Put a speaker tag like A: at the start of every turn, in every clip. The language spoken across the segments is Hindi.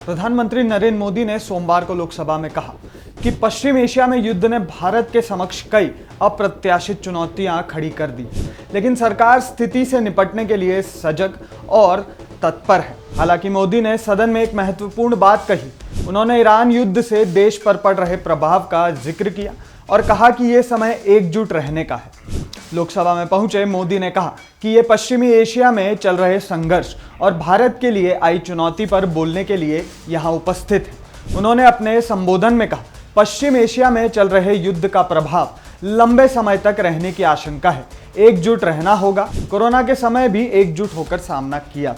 A: प्रधानमंत्री नरेंद्र मोदी ने सोमवार को लोकसभा में कहा कि पश्चिम एशिया में युद्ध ने भारत के समक्ष कई अप्रत्याशित चुनौतियां खड़ी कर दी, लेकिन सरकार स्थिति से निपटने के लिए सजग और तत्पर है। हालांकि मोदी ने सदन में एक महत्वपूर्ण बात कही। उन्होंने ईरान युद्ध से देश पर पड़ रहे प्रभाव का जिक्र किया और कहा कि ये समय एकजुट रहने का है। लोकसभा में पहुंचे मोदी ने कहा कि ये पश्चिमी एशिया में चल रहे संघर्ष और भारत के लिए आई चुनौती पर बोलने के लिए यहाँ उपस्थित हैं। उन्होंने अपने संबोधन में कहा, पश्चिम एशिया में चल रहे युद्ध का प्रभाव लंबे समय तक रहने की आशंका है। एकजुट रहना होगा। कोरोना के समय भी एकजुट होकर सामना किया।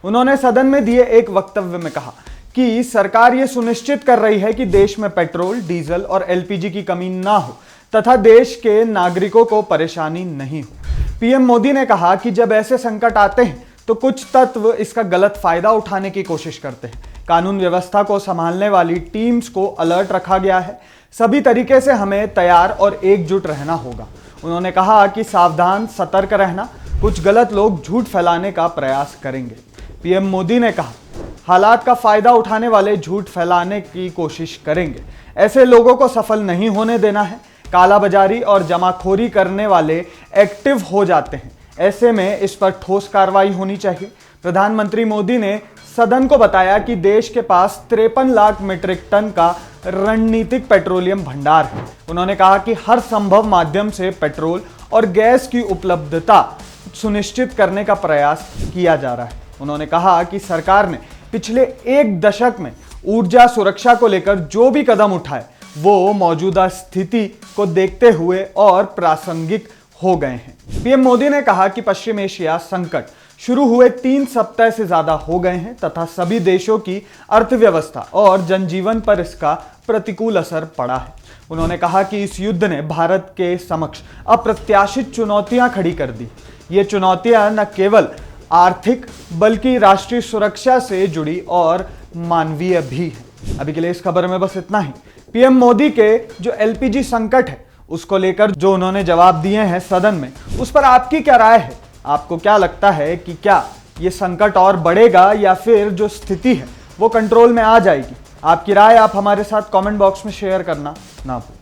A: उन्होंने सदन में दिए एक वक्तव्य में कहा कि सरकार ये सुनिश्चित कर रही है कि देश में पेट्रोल, डीजल और एलपीजी की कमी ना हो तथा देश के नागरिकों को परेशानी नहीं हो। पीएम मोदी ने कहा कि जब ऐसे संकट आते हैं तो कुछ तत्व इसका गलत फायदा उठाने की कोशिश करते हैं। कानून व्यवस्था को संभालने वाली टीम्स को अलर्ट रखा गया है। सभी तरीके से हमें तैयार और एकजुट रहना होगा। उन्होंने कहा कि सावधान, सतर्क रहना। कुछ गलत लोग झूठ फैलाने का प्रयास करेंगे। पीएम मोदी ने कहा, हालात का फायदा उठाने वाले झूठ फैलाने की कोशिश करेंगे। ऐसे लोगों को सफल नहीं होने देना है। कालाबाजारी और जमाखोरी करने वाले एक्टिव हो जाते हैं। ऐसे में इस पर ठोस कार्रवाई होनी चाहिए। प्रधानमंत्री मोदी ने सदन को बताया कि देश के पास 53 लाख मीट्रिक टन का रणनीतिक पेट्रोलियम भंडार है। उन्होंने कहा कि हर संभव माध्यम से पेट्रोल और गैस की उपलब्धता सुनिश्चित करने का प्रयास किया जा रहा है। उन्होंने कहा कि सरकार ने पिछले एक दशक में ऊर्जा सुरक्षा को लेकर जो भी कदम उठाए वो मौजूदा स्थिति को देखते हुए और प्रासंगिक हो गए हैं। पीएम मोदी ने कहा कि पश्चिम एशिया संकट शुरू हुए 3 सप्ताह से ज्यादा हो गए हैं तथा सभी देशों की अर्थव्यवस्था और जनजीवन पर इसका प्रतिकूल असर पड़ा है। उन्होंने कहा कि इस युद्ध ने भारत के समक्ष अप्रत्याशित चुनौतियां खड़ी कर दी। ये चुनौतियां न केवल आर्थिक बल्कि राष्ट्रीय सुरक्षा से जुड़ी और मानवीय भी है। अभी के लिए इस खबर में बस इतना ही। पीएम मोदी के जो एलपीजी संकट है उसको लेकर जो उन्होंने जवाब दिए हैं सदन में, उस पर आपकी क्या राय है? आपको क्या लगता है कि क्या ये संकट और बढ़ेगा या फिर जो स्थिति है वो कंट्रोल में आ जाएगी? आपकी राय आप हमारे साथ कमेंट बॉक्स में शेयर करना ना भूलें।